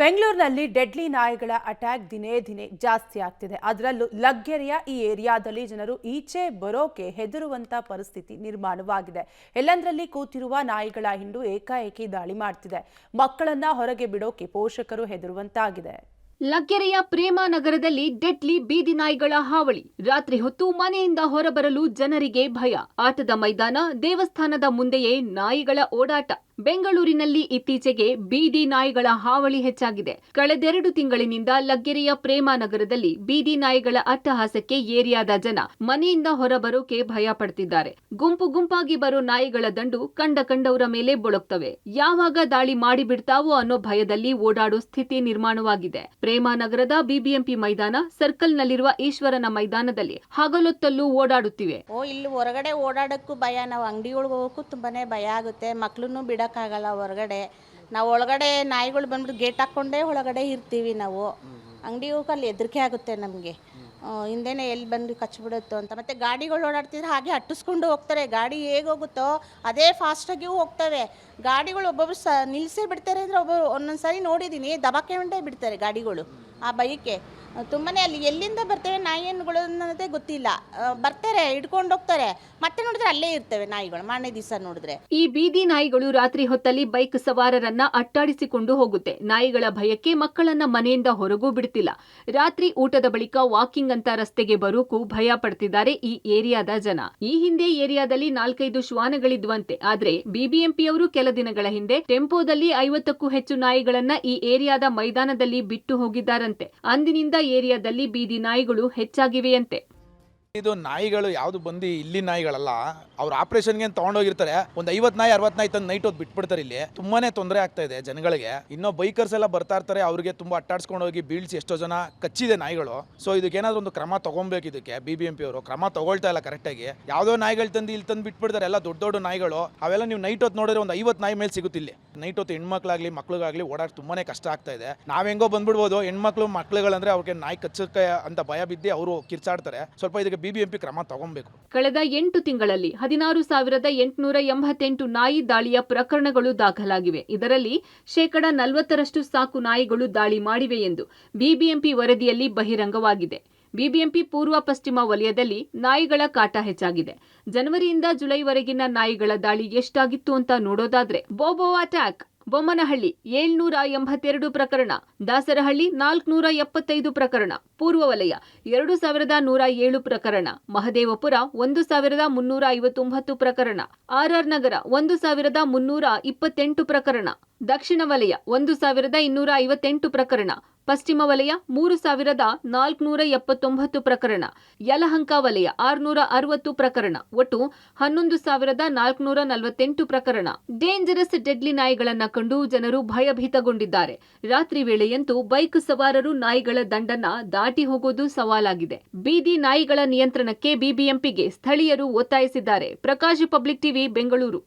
ಬೆಂಗಳೂರಿನಲ್ಲಿ ಡೆಡ್ಲಿ ನಾಯಿಗಳ ಅಟ್ಯಾಕ್ ದಿನೇ ದಿನೇ ಜಾಸ್ತಿ ಆಗ್ತಿದೆ. ಅದರಲ್ಲೂ ಲಗ್ಗೆರೆಯ ಈ ಏರಿಯಾದಲ್ಲಿ ಜನರು ಈಚೆ ಬರೋಕೆ ಹೆದರುವಂತ ಪರಿಸ್ಥಿತಿ ನಿರ್ಮಾಣವಾಗಿದೆ. ಎಲ್ಲಂದ್ರಲ್ಲಿ ಕೂತಿರುವ ನಾಯಿಗಳ ಹಿಂಡು ಏಕಾಏಕಿ ದಾಳಿ ಮಾಡ್ತಿದೆ. ಮಕ್ಕಳನ್ನ ಹೊರಗೆ ಬಿಡೋಕೆ ಪೋಷಕರು ಹೆದರುವಂತಾಗಿದೆ. ಲಗ್ಗೆರೆಯ ಪ್ರೇಮಾನಗರದಲ್ಲಿ ಡೆಡ್ಲಿ ಬೀದಿ ನಾಯಿಗಳ ಹಾವಳಿ. ರಾತ್ರಿ ಹೊತ್ತು ಮನೆಯಿಂದ ಹೊರಬರಲು ಜನರಿಗೆ ಭಯ. ಆಟದ ಮೈದಾನ, ದೇವಸ್ಥಾನದ ಮುಂದೆಯೇ ನಾಯಿಗಳ ಓಡಾಟ. ಬೆಂಗಳೂರಿನಲ್ಲಿ ಇತ್ತೀಚೆಗೆ ಬೀದಿ ನಾಯಿಗಳ ಹಾವಳಿ ಹೆಚ್ಚಾಗಿದೆ. ಕಳೆದೆರಡು ತಿಂಗಳಿನಿಂದ ಲಗ್ಗೆರೆಯ ಪ್ರೇಮಾನಗರದಲ್ಲಿ ಬೀದಿ ನಾಯಿಗಳ ಅಟ್ಟಹಾಸಕ್ಕೆ ಏರಿಯಾದ ಜನ ಮನೆಯಿಂದ ಹೊರಬರೋಕೆ ಭಯ ಪಡ್ತಿದ್ದಾರೆ. ಗುಂಪು ಗುಂಪಾಗಿ ಬರೋ ನಾಯಿಗಳ ದಂಡು ಕಂಡವರ ಮೇಲೆ ಬೊಳಗ್ತವೆ. ಯಾವಾಗ ದಾಳಿ ಮಾಡಿಬಿಡ್ತಾವೋ ಅನ್ನೋ ಭಯದಲ್ಲಿ ಓಡಾಡೋ ಸ್ಥಿತಿ ನಿರ್ಮಾಣವಾಗಿದೆ. ಪ್ರೇಮಾನಗರದ ಬಿಬಿಎಂಪಿ ಮೈದಾನ, ಸರ್ಕಲ್ನಲ್ಲಿರುವ ಈಶ್ವರನ ಮೈದಾನದಲ್ಲಿ ಹಗಲೊತ್ತಲ್ಲೂ ಓಡಾಡುತ್ತಿವೆ. ಇಲ್ಲಿ ಹೊರಗಡೆ ಓಡಾಡಕ್ಕೂ ಭಯ, ನಾವು ಅಂಗಡಿಗಳಿಗೆ ಹೋಗೋಕ್ಕೂ ತುಂಬಾನೇ ಭಯ ಆಗುತ್ತೆ. ಮಕ್ಕಳನ್ನು ಬಿಡೋಕ್ಕಾಗಲ್ಲ ಹೊರಗಡೆ. ನಾವು ಒಳಗಡೆ ನಾಯಿಗಳು ಬಂದ್ಬಿಟ್ಟು ಗೇಟ್ ಹಾಕ್ಕೊಂಡೇ ಒಳಗಡೆ ಇರ್ತೀವಿ. ನಾವು ಅಂಗಡಿ ಹೋಗಲ್ಲಿ ಹೆದರಿಕೆ ಆಗುತ್ತೆ ನಮಗೆ. ಹಿಂದೆನೇ ಎಲ್ಲಿ ಬಂದು ಕಚ್ಚಿಬಿಡುತ್ತೋ ಅಂತ. ಮತ್ತು ಗಾಡಿಗಳು ಓಡಾಡ್ತಿದ್ರೆ ಹಾಗೆ ಅಟ್ಟಿಸ್ಕೊಂಡು ಹೋಗ್ತಾರೆ. ಗಾಡಿ ಹೇಗೆ ಹೋಗುತ್ತೋ ಅದೇ ಫಾಸ್ಟಾಗಿಯೂ ಹೋಗ್ತವೆ. ಗಾಡಿಗಳು ಒಬ್ಬೊಬ್ರು ನಿಲ್ಲಿಸೇ ಬಿಡ್ತಾರೆ ಅಂದರೆ ಒಂದೊಂದು ಸಾರಿ ನೋಡಿದ್ದೀನಿ, ದಬಾಕೆ ಹೊಂಟೇ ಬಿಡ್ತಾರೆ ಗಾಡಿಗಳು. ಆ ಬೈಕೆ ತುಂಬಾ ಅಲ್ಲಿ ಎಲ್ಲಿಂದ ಬರ್ತವೆ ನಾಯಿಗಳು ಅನ್ನೋದೇ ಗೊತ್ತಿಲ್ಲ. ಬರ್ತಾರೆ, ಹಿಡ್ಕೊಂಡು ಹೋಗ್ತಾರೆ, ಮತ್ತೆ ನೋಡಿದ್ರೆ ಅಲ್ಲೇ ಇರ್ತವೆ ನಾಯಿಗಳು. ಮಾರನೇ ದಿವಸ ನೋಡಿದ್ರೆ ಈ ಬೀದಿ ನಾಯಿಗಳು ರಾತ್ರಿ ಹೊತ್ತಲ್ಲಿ ಬೈಕ್ ಸವಾರರನ್ನ ಅಟ್ಟಾಡಿಸಿಕೊಂಡು ಹೋಗುತ್ತೆ. ನಾಯಿಗಳ ಭಯಕ್ಕೆ ಮಕ್ಕಳನ್ನ ಮನೆಯಿಂದ ಹೊರಗೂ ಬಿಡ್ತಿಲ್ಲ. ರಾತ್ರಿ ಊಟದ ಬಳಿಕ ವಾಕಿಂಗ್ ಅಂತ ರಸ್ತೆಗೆ ಬರೋಕು ಭಯ ಪಡ್ತಿದ್ದಾರೆ ಈ ಏರಿಯಾದ ಜನ. ಈ ಹಿಂದೆ ಏರಿಯಾದಲ್ಲಿ 4-5 ಶ್ವಾನಗಳಿದ್ವಂತೆ. ಆದ್ರೆ ಬಿಬಿಎಂಪಿಯವರು ಕೆಲ ದಿನಗಳ ಹಿಂದೆ ಟೆಂಪೋದಲ್ಲಿ 50ಕ್ಕೂ ಹೆಚ್ಚು ನಾಯಿಗಳನ್ನ ಈ ಏರಿಯಾದ ಮೈದಾನದಲ್ಲಿ ಬಿಟ್ಟು ಹೋಗಿದ್ದಾರಂತೆ. ಅಂದಿನಿಂದ ಏರಿಯಾದಲ್ಲಿ ಬೀದಿ ನಾಯಿಗಳು ಹೆಚ್ಚಾಗಿವೆಯಂತೆ. ಇದು ನಾಯಿಗಳು ಯಾವುದು ಬಂದು ಇಲ್ಲಿ ನಾಯಿಗಳಲ್ಲ. ಅವ್ರು ಆಪರೇಷನ್ಗೆ ತಗೊಂಡೋಗಿರ್ತಾರೆ. ಒಂದು 50 ನಾಯಿ 60 ನಾಯಿ ತಂದು ನೈಟ್ ಹೊತ್ತು ಬಿಟ್ಬಿಡ್ತಾರೆ. ಇಲ್ಲಿ ತುಂಬಾನೇ ತೊಂದರೆ ಆಗ್ತಾ ಇದೆ ಜನಗಳಿಗೆ. ಇನ್ನೂ ಬೈಕರ್ಸ್ ಎಲ್ಲ ಬರ್ತಾ ಇರ್ತಾರೆ, ಅವ್ರಿಗೆ ತುಂಬಾ ಅಟ್ಟಾಡ್ಸ್ಕೊಂಡು ಹೋಗಿ ಬೀಳ್ಸಿ ಎಷ್ಟೋ ಜನ ಕಚ್ಚಿದೆ ನಾಯಿಗಳು. ಸೊ ಇದಕ್ಕೇನಾದ್ರೂ ಒಂದು ಕ್ರಮ ತಗೊಬೇಕು. ಇದಕ್ಕೆ ಬಿಬಿಎಂಪಿ ಅವರು ಕ್ರಮ ತಗೊಳ್ತಾ ಇಲ್ಲ ಕರೆಕ್ಟಾಗಿ. ಯಾವುದೋ ನಾಯಿಗಳು ತಂದು ಇಲ್ಲಿ ತಂದು ಬಿಟ್ಬಿಡ್ತಾರೆ, ಎಲ್ಲ ದೊಡ್ಡ ದೊಡ್ಡ ನಾಯಿಗಳು. ಅವೆಲ್ಲ ನೀವು ನೈಟ್ ಹೊತ್ತು ನೋಡಿದ್ರೆ ಒಂದು 50 ನಾಯಿ ಮೇಲೆ ಸಿಗುತ್ತೆ ಇಲ್ಲಿ. ನೈಟ್ ಹೊತ್ತು ಹೆಣ್ಮಕ್ಳಾಗ್ಲಿ ಮಕ್ಳಿಗಾಗ್ಲಿ ಓಡಾಡಿ ತುಂಬಾನೇ ಕಷ್ಟ ಆಗ್ತಾ ಇದೆ. ನಾವ್ ಹೆಂಗೋ ಬಂದ್ಬಿಡ್ಬೋದು, ಹೆಣ್ಮಕ್ಳು ಮಕ್ಳುಗಳಂದ್ರೆ ಅವ್ರಿಗೆ ನಾಯಿ ಕಚ್ಚಕ್ಕೆ ಅಂತ ಭಯ ಬಿದ್ದು ಅವರು ಕಿರ್ಚಾಡ್ತಾರೆ. ಸ್ವಲ್ಪ ಇದಕ್ಕೆ ಬಿಬಿಎಂಪಿ ಕ್ರಮ ತಗೊಬೇಕು. ಕಳೆದ 8 ತಿಂಗಳಲ್ಲಿ 16,888 ನಾಯಿ ದಾಳಿಯ ಪ್ರಕರಣಗಳು ದಾಖಲಾಗಿವೆ. ಇದರಲ್ಲಿ 40% ಸಾಕು ನಾಯಿಗಳು ದಾಳಿ ಮಾಡಿವೆ ಎಂದು ಬಿಬಿಎಂಪಿ ವರದಿಯಲ್ಲಿ ಬಹಿರಂಗವಾಗಿದೆ. ಬಿಬಿಎಂಪಿ ಪೂರ್ವ ಪಶ್ಚಿಮ ವಲಯದಲ್ಲಿ ನಾಯಿಗಳ ಕಾಟ ಹೆಚ್ಚಾಗಿದೆ. ಜನವರಿಯಿಂದ ಜುಲೈವರೆಗಿನ ನಾಯಿಗಳ ದಾಳಿ ಎಷ್ಟಾಗಿತ್ತು ಅಂತ ನೋಡೋದಾದ್ರೆ, ಬೋಬೋ ಅಟ್ಯಾಕ್ ಬೊಮ್ಮನಹಳ್ಳಿ 782 ಪ್ರಕರಣ, ದಾಸರಹಳ್ಳಿ 475 ಪ್ರಕರಣ, ಪೂರ್ವ ವಲಯ 2107 ಪ್ರಕರಣ, ಮಹದೇವಪುರ 1359 ಪ್ರಕರಣ, ಆರ್ಆರ್ ನಗರ 1328 ಪ್ರಕರಣ, ದಕ್ಷಿಣ ವಲಯ 1258 ಪ್ರಕರಣ, ಪಶ್ಚಿಮ ವಲಯ 3479 ಪ್ರಕರಣ, ಯಲಹಂಕ ವಲಯ 660 ಪ್ರಕರಣ, ಒಟ್ಟು 11,448 ಪ್ರಕರಣ. ಡೇಂಜರಸ್ ಡೆಡ್ಲಿ ನಾಯಿಗಳನ್ನ ಕಂಡು ಜನರು ಭಯಭೀತಗೊಂಡಿದ್ದಾರೆ. ರಾತ್ರಿ ವೇಳೆಯಂತೂ ಬೈಕ್ ಸವಾರರು ನಾಯಿಗಳ ದಂಡನ್ನ ದಾಟಿ ಹೋಗೋದು ಸವಾಲಾಗಿದೆ. ಬೀದಿ ನಾಯಿಗಳ ನಿಯಂತ್ರಣಕ್ಕೆ ಬಿಬಿಎಂಪಿಗೆ ಸ್ಥಳೀಯರು ಒತ್ತಾಯಿಸಿದ್ದಾರೆ. Prakash, public TV, Bengaluru.